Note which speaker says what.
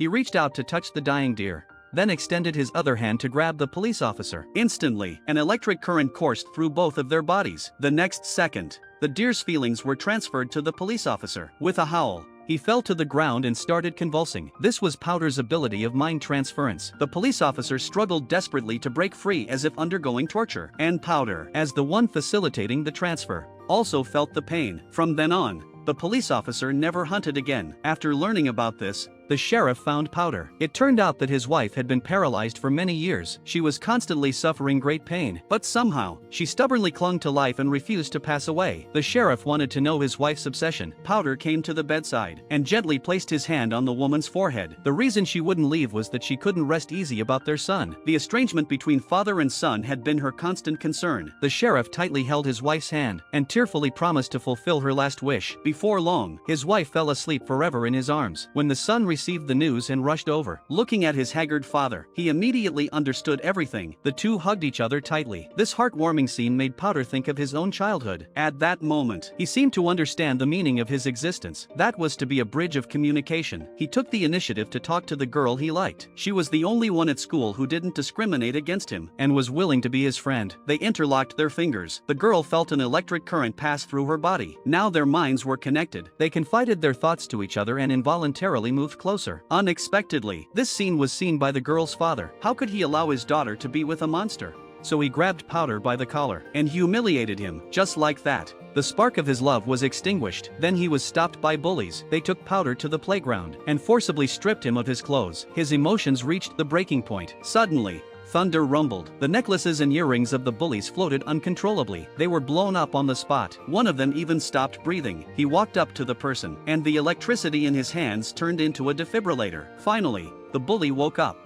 Speaker 1: He reached out to touch the dying deer, then extended his other hand to grab the police officer. Instantly, an electric current coursed through both of their bodies. The next second, the deer's feelings were transferred to the police officer. With a howl, he fell to the ground and started convulsing. This was Powder's ability of mind transference. The police officer struggled desperately to break free as if undergoing torture. And Powder, as the one facilitating the transfer, also felt the pain. From then on, the police officer never hunted again. After learning about this, the sheriff found Powder. It turned out that his wife had been paralyzed for many years. She was constantly suffering great pain, but somehow, she stubbornly clung to life and refused to pass away. The sheriff wanted to know his wife's obsession. Powder came to the bedside and gently placed his hand on the woman's forehead. The reason she wouldn't leave was that she couldn't rest easy about their son. The estrangement between father and son had been her constant concern. The sheriff tightly held his wife's hand and tearfully promised to fulfill her last wish. Before long, his wife fell asleep forever in his arms. When the son received the news and rushed over, looking at his haggard father, he immediately understood everything. The two hugged each other tightly. This heartwarming scene made Powder think of his own childhood. At that moment, he seemed to understand the meaning of his existence. That was to be a bridge of communication. He took the initiative to talk to the girl he liked. She was the only one at school who didn't discriminate against him and was willing to be his friend. They interlocked their fingers. The girl felt an electric current pass through her body. Now their minds were connected. They confided their thoughts to each other and involuntarily moved closer. Unexpectedly, this scene was seen by the girl's father. How could he allow his daughter to be with a monster? So he grabbed Powder by the collar and humiliated him. Just like that, the spark of his love was extinguished. Then he was stopped by bullies. They took Powder to the playground and forcibly stripped him of his clothes. His emotions reached the breaking point. Suddenly, thunder rumbled. The necklaces and earrings of the bullies floated uncontrollably. They were blown up on the spot. One of them even stopped breathing. He walked up to the person, and the electricity in his hands turned into a defibrillator. Finally, the bully woke up.